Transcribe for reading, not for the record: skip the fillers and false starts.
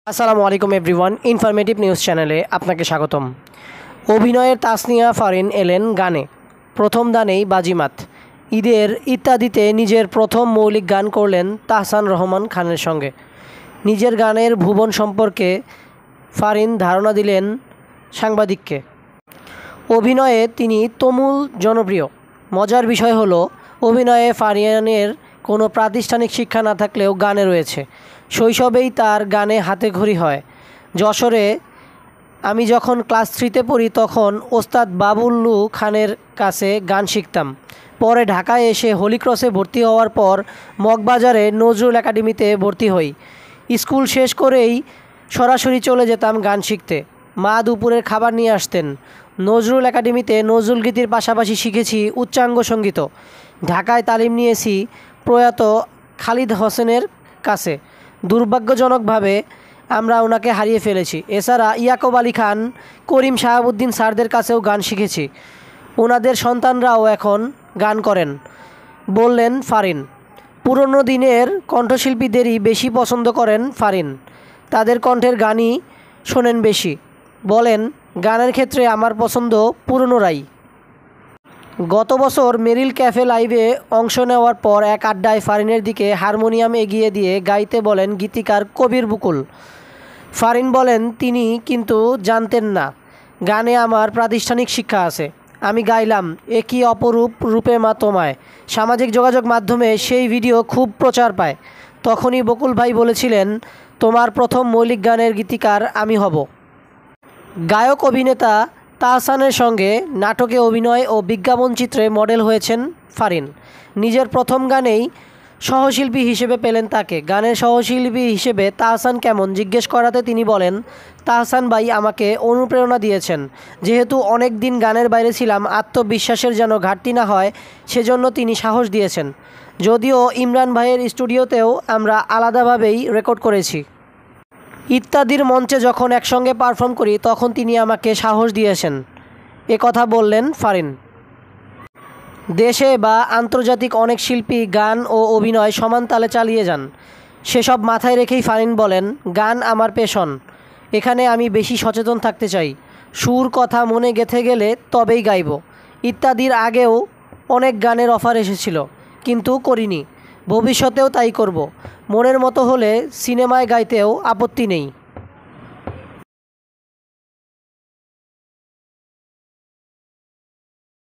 আসসালামু আলাইকুম everyone, informative news চ্যানেলে আপনাকে স্বাগতম। অভিনয়ের তাসনিয়া ফারিন এলেন গানে, প্রথম দানেই বাজিমাত। ঈদের ইত্যাদিতে নিজের প্রথম মৌলিক গান করলেন তাহসান রহমান খানের সঙ্গে। নিজের গানের ভুবন সম্পর্কে ফারিন ধারণা দিলেন সাংবাদিককে। অভিনয়ে তিনি তুমুল জনপ্রিয়। মজার বিষয় হলো, অভিনয়ে ফারিনের কোনো প্রাতিষ্ঠানিক শিক্ষা না থাকলেও গানে রয়েছে। শৈশবেই তার গানে হাতেখড়ি হয়। যশোরে আমি যখন ক্লাস 3তে পড়ি তখন ওস্তাদ বাবুল্লু খানের কাছে গান শিখতাম। পরে ঢাকায় এসে হলিক্রসে ভর্তি হওয়ার পর মগবাজারে নজরুল একাডেমিতে ভর্তি হই। স্কুল শেষ করেই সরাসরি চলে যেতাম গান শিখতে। মা দুপুরের খাবার নিয়ে আসতেন। নজরুল একাডেমিতে নজরুল গীতির পাশাপাশি শিখেছি উচ্চাঙ্গ সঙ্গীত। ঢাকায় তালিম নিয়েছি প্রয়াত খালিদ হোসেনের কাছে। দুর্ভাগ্যজনকভাবে আমরা ওনাকে হারিয়ে ফেলেছি। এছাড়া ইয়াকুব আলী খান, করিম শাহাবুদ্দিন স্যারদের কাছেও গান শিখেছি। ওনাদের সন্তানরাও এখন গান করেন, বললেন ফারিন। পুরনো দিনের কণ্ঠশিল্পীদেরই বেশি পছন্দ করেন ফারিন। তাদের কণ্ঠের গানই শোনেন বেশি। বলেন, গানের ক্ষেত্রে আমার পছন্দ পুরনোরাই। গত বছর মেরিল ক্যাফে লাইভে অংশ নেওয়ার পর এক আড্ডায় ফারিনের দিকে হারমোনিয়াম এগিয়ে দিয়ে গাইতে বলেন গীতিকার কবির বুকুল। ফারিন বলেন, তিনি কিন্তু জানতেন না গানে আমার প্রাতিষ্ঠানিক শিক্ষা আছে। আমি গাইলাম এ কি অপরূপ রূপে মা তোমায়। সামাজিক যোগাযোগ মাধ্যমে সেই ভিডিও খুব প্রচার পায়। তখনই বকুল ভাই বলেছিলেন, তোমার প্রথম মৌলিক গানের গীতিকার আমি হব। গায়ক অভিনেতা তাহসানের সঙ্গে নাটকে অভিনয় ও বিজ্ঞাপন চিত্রে মডেল হয়েছেন ফারিন। নিজের প্রথম গানেই সহশিল্পী হিসেবে পেলেন তাকে। গানের সহশিল্পী হিসেবে তাহসান কেমন জিজ্ঞেস করাতে তিনি বলেন, তাহসান ভাই আমাকে অনুপ্রেরণা দিয়েছেন। যেহেতু অনেক দিন গানের বাইরে ছিলাম, আত্মবিশ্বাসের যেন ঘাটতি না হয় সেজন্য তিনি সাহস দিয়েছেন। যদিও ইমরান ভাইয়ের স্টুডিওতেও আমরা আলাদাভাবেই রেকর্ড করেছি। ইত্যাদির মঞ্চে যখন একসঙ্গে পারফর্ম করি তখন তিনি আমাকে সাহস দিয়েছেন, এ কথা বললেন ফারিন। দেশে বা আন্তর্জাতিক অনেক শিল্পী গান ও অভিনয় সমান তালে চালিয়ে যান। সেসব মাথায় রেখেই ফারিন বলেন, গান আমার পেশন। এখানে আমি বেশি সচেতন থাকতে চাই। সুর কথা মনে গেঁথে গেলে তবেই গাইব। ইত্যাদির আগেও অনেক গানের অফার এসেছিল, কিন্তু করিনি। ভবিষ্যতেও তাই করব। মনের মতো হলে সিনেমায় গাইতেও আপত্তি নেই।